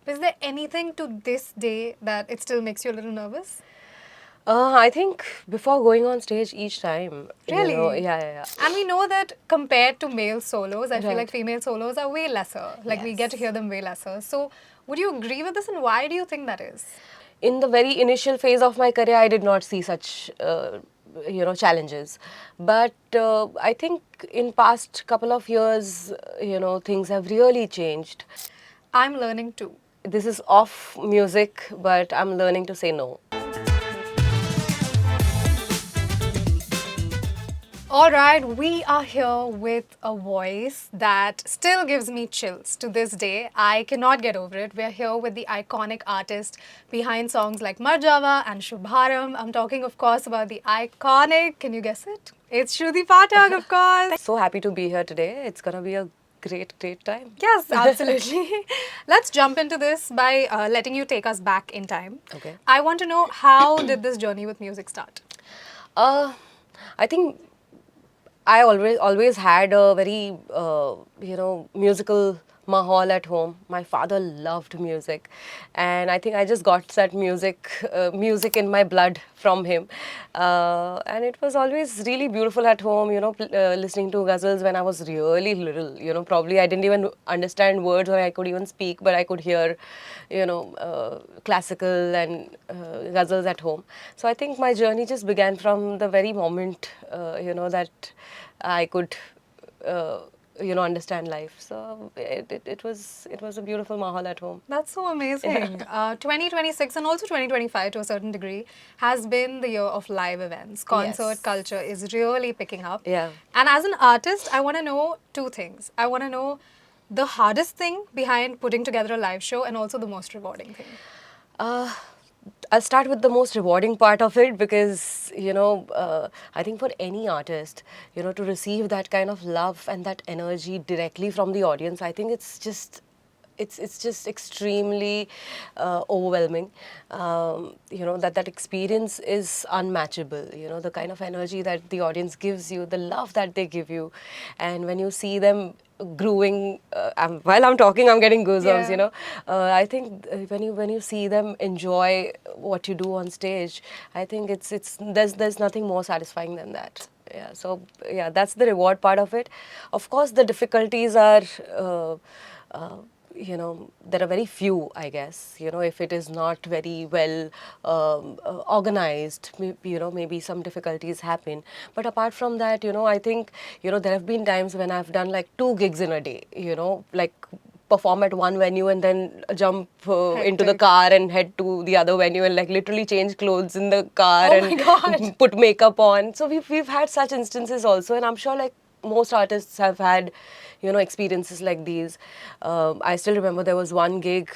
Is there anything to this day that it still makes you a little nervous? I think before going on stage each time, Really? yeah. And we know that compared to male solos, I feel like Right. female solos are way lesser. Like we get to Yes. hear them way lesser. So would you agree with this and why do you think that is? In the very initial phase of my career, I did not see such, challenges. But I think in past couple of years, things have really changed. I'm learning too. This is off music, but I'm learning to say no. All right, we are here with a voice that still gives me chills to this day. I cannot get over it. We're here with the iconic artist behind songs like Marjava and Shubharam. I'm talking, of course, about the iconic, can you guess it? It's Shruti Pathak, of course. So happy to be here today. It's gonna be a great time. Yes, absolutely. Let's jump into this by letting you take us back in time. Okay. I want to know, how did this journey with music start? Uh, I think I always had a very musical mahal at home. My father loved music, and I think I just got that music in my blood from him, and it was always really beautiful at home. Listening to ghazals when I was really little. Probably I didn't even understand words or I could even speak, but I could hear, classical and ghazals at home. So I think my journey just began from the very moment, that I could, understand life. So it was a beautiful mahal at home. That's so amazing. 2026 and also 2025 to a certain degree has been the year of live events. Concert Yes. culture is really picking up. Yeah. And as an artist, I want to know two things. I want to know the hardest thing behind putting together a live show and also the most rewarding thing. Uh, I'll start with the most rewarding part of it because, I think for any artist, to receive that kind of love and that energy directly from the audience, I think it's just extremely overwhelming. That experience is unmatchable. The kind of energy that the audience gives you, the love that they give you, and when you see them growing, while I'm talking, I'm getting goosebumps. Yeah. I think when you see them enjoy what you do on stage, I think there's nothing more satisfying than that. Yeah. So yeah, that's the reward part of it. Of course, the difficulties are. Uh, there are very few, I guess. If it is not very well organized, maybe some difficulties happen. But apart from that, I think, there have been times when I've done like 2 gigs in a day, like perform at one venue and then jump into the Hectic. car and head to the other venue and like literally change clothes in the car Oh my and God. put makeup on. So we've had such instances also, and I'm sure like most artists have had, experiences like these. I still remember there was one gig,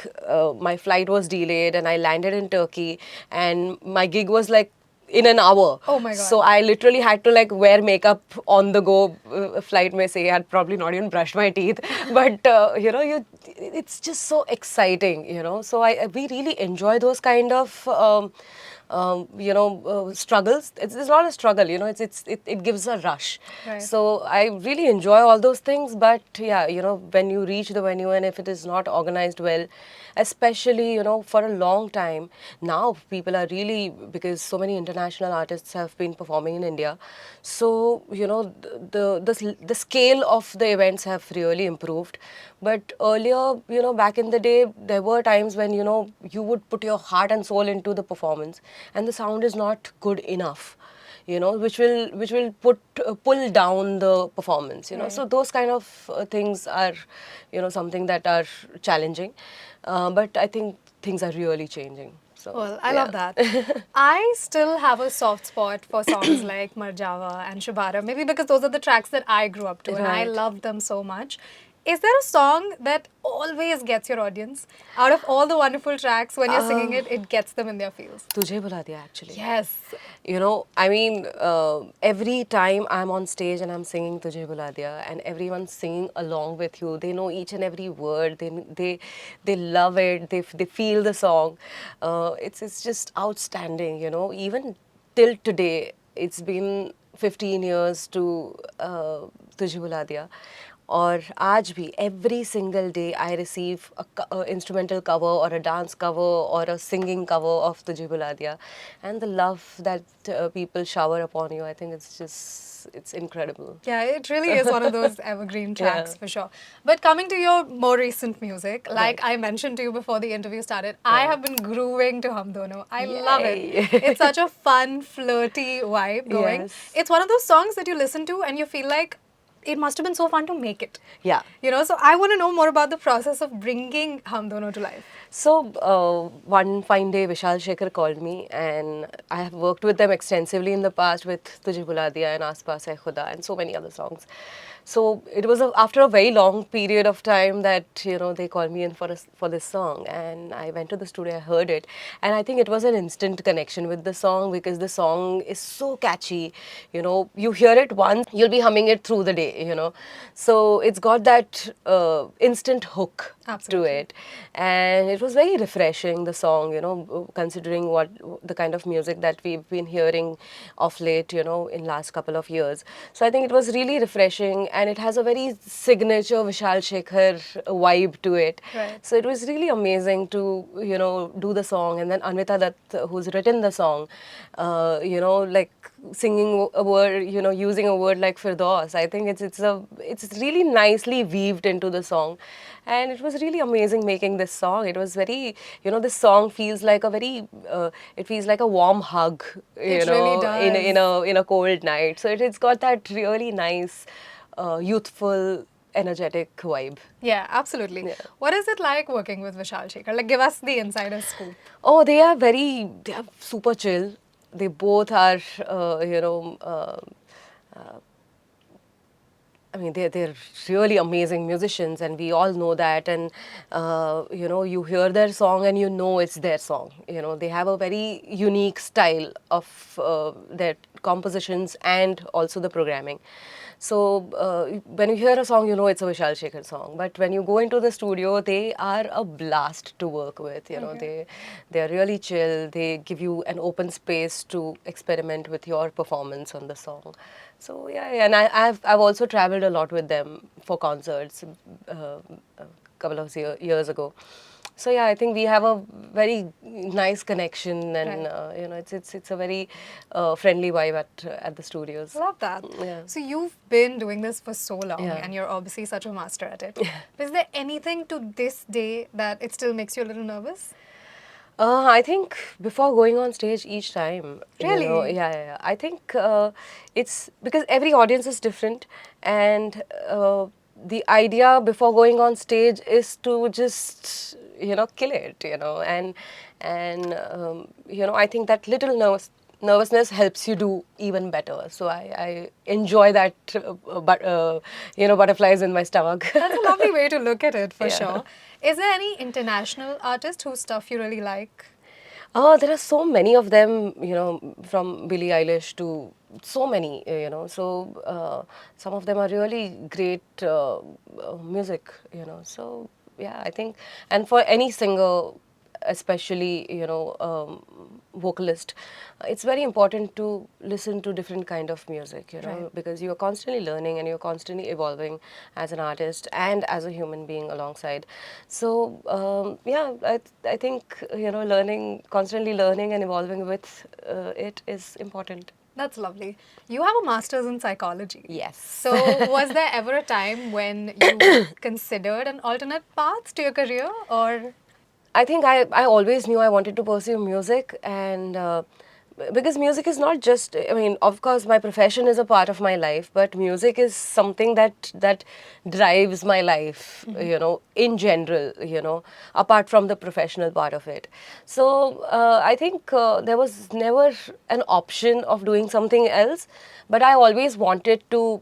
my flight was delayed and I landed in Turkey, and my gig was like in an hour. Oh my So God. I literally had to like wear makeup on the go. Flight may say I had probably not even brushed my teeth, but it's just so exciting. So we really enjoy those kind of. Struggles. It's not a struggle, it gives a rush. Right. So I really enjoy all those things, but yeah, when you reach the venue and if it is not organized well, especially, for a long time, now people are really, because so many international artists have been performing in India, so, the scale of the events have really improved. But earlier, back in the day, there were times when, you would put your heart and soul into the performance and the sound is not good enough, which will pull down the performance. Right. So those kind of things are, something that are challenging, but I think things are really changing. So Well, I yeah. love that. I still have a soft spot for songs like Marjava and Shubhara, maybe because those are the tracks that I grew up to and I Right. love them so much. Is there a song that always gets your audience? Out of all the wonderful tracks, when you're singing it, it gets them in their feels. Tujhe bula diya, actually. Yes. I mean, every time I'm on stage and I'm singing Tujhe Bula Diya and everyone's singing along with you, they know each and every word, they love it, they feel the song. It's just outstanding, even till today. It's been 15 years to Tujhe Bula Diya. और आज भी every single day I receive a instrumental cover or a dance cover or a singing cover of Tujhe Bula Diya, and the love that people shower upon you, I think it's incredible. Yeah, it really is one of those evergreen Yeah, tracks for sure. But coming to your more recent music, like right. I mentioned to you before the interview started, I Right. have been grooving to Hum Dono. I love it. It's Yay! such a fun, flirty vibe going. Yes. It's one of those songs that you listen to and you feel like it must have been so fun to make it. Yeah. You know, so I want to know more about the process of bringing Hum Dono to life. So one fine day, Vishal Shekhar called me, and I have worked with them extensively in the past with Tujhe Bula Diya and Aas Paas Hai Khuda and so many other songs. So it was after a very long period of time that they called me in for this song, and I went to the studio. I heard it, and I think it was an instant connection with the song because the song is so catchy. You hear it once, you'll be humming it through the day. So it's got that instant hook to Absolutely. it, and it was very refreshing, the song, considering what the kind of music that we've been hearing of late, in last couple of years. So I think it was really refreshing, and it has a very signature Vishal Shekhar vibe to it. Right. So it was really amazing to do the song, and then Anvita Dutt, who's written the song, like singing a word, using a word like Firdaus. I think it's really nicely weaved into the song, and it was really amazing making this song. It was very, this song feels like it feels like a warm hug, It really does. in a cold night. So it's got that really nice, youthful, energetic vibe. Yeah, absolutely. Yeah. What is it like working with Vishal Shekhar? Like, give us the insider scoop. Oh, they are super chill. They both are, I mean, they're really amazing musicians, and we all know that. And you hear their song, and it's their song. They have a very unique style of their compositions and also the programming. So when you hear a song, it's a Vishal Shekhar song. But when you go into the studio, they are a blast to work with. Okay. They're really chill. They give you an open space to experiment with your performance on the song. So yeah, and I've also traveled a lot with them for concerts a couple of years ago. So yeah, I think we have a very nice connection, and Right. it's a very friendly vibe at the studios. Love that. Yeah. So you've been doing this for so long Yeah. and you're obviously such a master at it. Is there anything to this day that it still makes you a little nervous? I think before going on stage each time, Really? yeah. I think it's because every audience is different, and the idea before going on stage is to just kill it, and I think that little nervousness helps you do even better. So I enjoy that, butterflies in my stomach. That's a lovely way to look at it for Yeah. sure. Is there any international artist whose stuff you really like? Oh, there are so many of them, from Billie Eilish to so many, So some of them are really great music, So yeah, I think, and for any singer, especially vocalist, it's very important to listen to different kind of music, Right. because you're constantly learning and you're constantly evolving as an artist and as a human being alongside. So yeah, I think constantly learning and evolving with it is important. That's lovely. You have a master's in psychology. Yes. So, was there ever a time when you considered an alternate path to your career or I think I always knew I wanted to pursue music, and because music is not just, I mean, of course, my profession is a part of my life, but music is something that drives my life, in general, apart from the professional part of it. So I think there was never an option of doing something else, but I always wanted to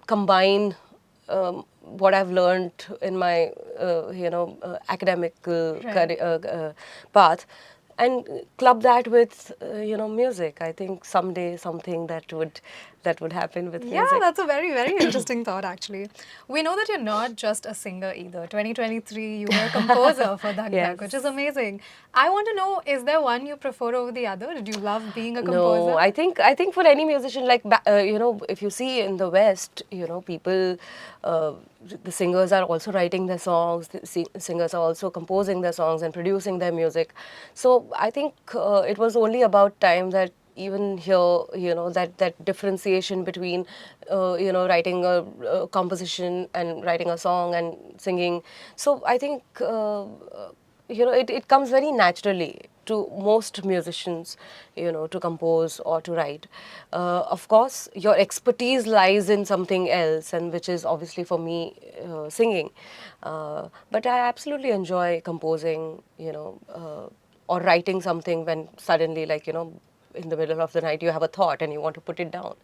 combine what I've learned in my, academical Right. path, and club that with, music. I think someday something that would that would happen with Yeah, music. that's a very, very interesting thought, actually. We know that you're not just a singer either. 2023, you were a composer for Dhak Dhak, Yes. which is amazing. I want to know, is there one you prefer over the other? Did you love being a No, composer? I think for any musician, like if you see in the West, people, uh, the singers are also writing their songs. The singers are also composing their songs and producing their music. So I think it was only about time that even here, that differentiation between, writing a composition and writing a song and singing. So I think. It comes very naturally to most musicians, to compose or to write. Of course, your expertise lies in something else, and which is obviously for me singing. But I absolutely enjoy composing, or writing something when suddenly, like, in the middle of the night you have a thought and you want to put it down.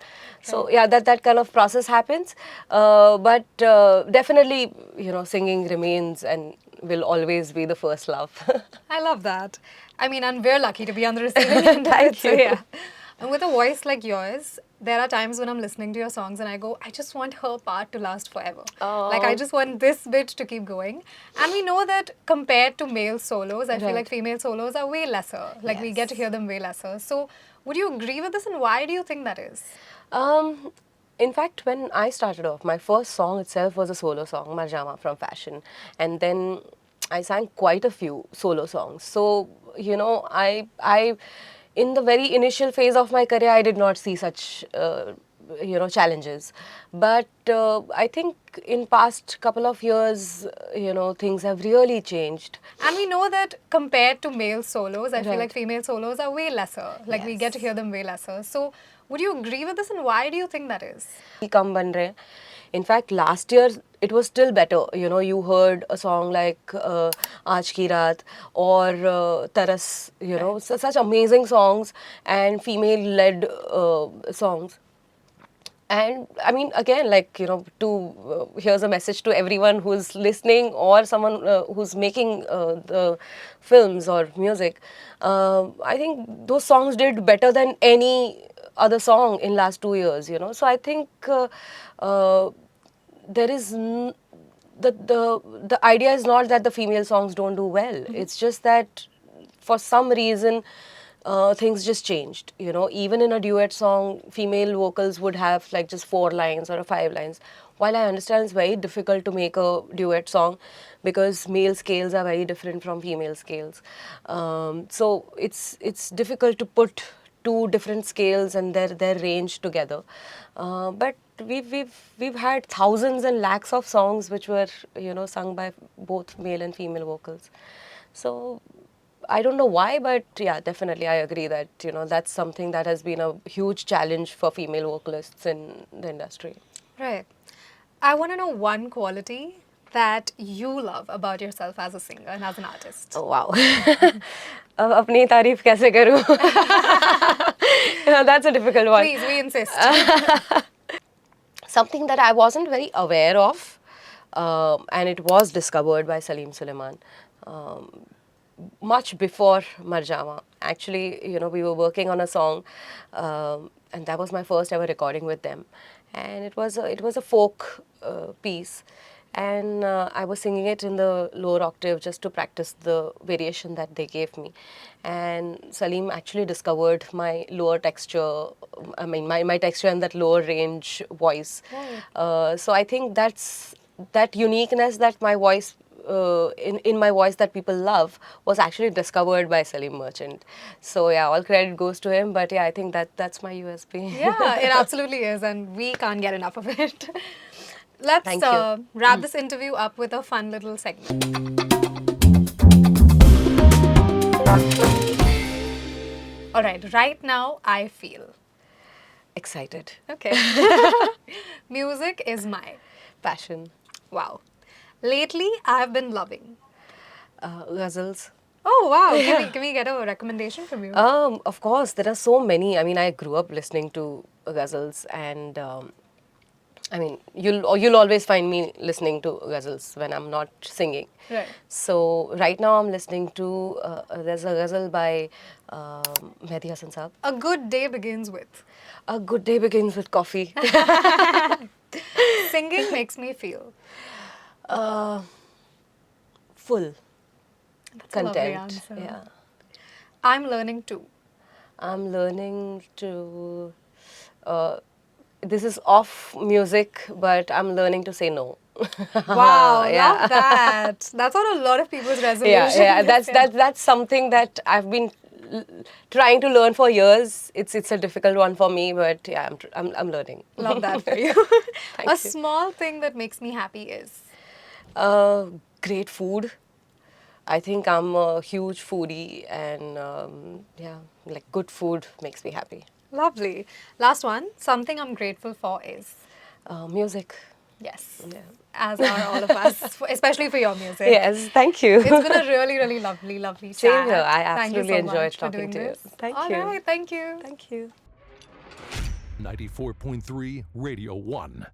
So Right. yeah, that kind of process happens. But definitely, singing remains and will always be the first love. I love that. I mean, and we're lucky to be on the receiving end of it, Thank so you. yeah. And with a voice like yours, there are times when I'm listening to your songs and I go, I just want her part to last forever. Like, I Oh, just want this bit to keep going. And we know that compared to male solos, I feel like right. female solos are way lesser. Like, we get to Yes. hear them way lesser. So, would you agree with this, and why do you think that is? Um, in fact, when I started off, my first song itself was a solo song, Marjama from Fashion. And then I sang quite a few solo songs. So, in the very initial phase of my career, I did not see such, challenges. But I think in past couple of years, things have really changed. And we know that compared to male solos, I feel like Right. female solos are way lesser. Like, we get to Yes. hear them way lesser. So, would you agree with this, and why do you think that is? कम बन रहे हैं. In fact, last year it was still better. You heard a song like Aaj Ki Raat or Taras, Right. such amazing songs and female-led songs. And I mean, again, like, here's a message to everyone who's listening or someone who's making the films or music. I think those songs did better than any other song in last 2 years, So I think uh, there is the idea is not that the female songs don't do well. It's just that for some reason things just changed. Even in a duet song, female vocals would have like just 4 lines or 5 lines. While I understand it's very difficult to make a duet song because male scales are very different from female scales, so it's difficult to put two different scales and their range together. But we've had thousands and lakhs of songs which were sung by both male and female vocals. So I don't know why, but yeah, definitely I agree that that's something that has been a huge challenge for female vocalists in the industry. Right. I want to know one quality that you love about yourself as a singer and as an artist. Oh, wow. अब अपनी तारीफ कैसे करूं? That's a difficult one. Please, we insist. Something that I wasn't very aware of, and it was discovered by Salim Suleiman much before Marjama. Actually, we were working on a song, and that was my first ever recording with them, and it was a folk piece, and I was singing it in the lower octave just to practice the variation that they gave me. And Salim actually discovered my lower texture, I mean, my texture and that lower range voice. Right. So I think that's that uniqueness that my voice, in my voice that people love, was actually discovered by Salim Merchant. So yeah, all credit goes to him. But yeah, I think that's my USP. Yeah, it absolutely is, and we can't get enough of it. Let's Thank you. wrap this interview up with a fun little segment. All right now I feel. Excited. Okay. Music is my Passion. wow. Lately, I've been loving. Ghazals. Oh wow! Can we get a recommendation from you? Of course, there are so many. I mean, I grew up listening to ghazals, and I mean, you'll always find me listening to ghazals when I'm not singing. Right. So right now I'm listening to there's a ghazal by Mehdi Hasan Saab. A good day begins with. A good day begins with coffee. Singing makes me feel. Full, That's a lovely content. answer. Yeah, I'm learning to. I'm learning to. This is off music, but I'm learning to say no. Wow, Yeah. love that. That's on a lot of people's resolution. Yeah, this year. that's something that I've been l- trying to learn for years. It's a difficult one for me, but yeah, I'm learning. Love that for you. Thank A you. small thing that makes me happy is. Great food. I think I'm a huge foodie, and yeah, like good food makes me happy. Lovely. Last one. Something I'm grateful for is. Music. Yes. Yeah. As are all of us, especially for your music. Yes, thank you. It's been a really, really lovely chat. Same here. I Thank you absolutely so enjoyed much for talking doing to you. this. Thank All you. right, thank you. Thank you. 94.3 Radio 1.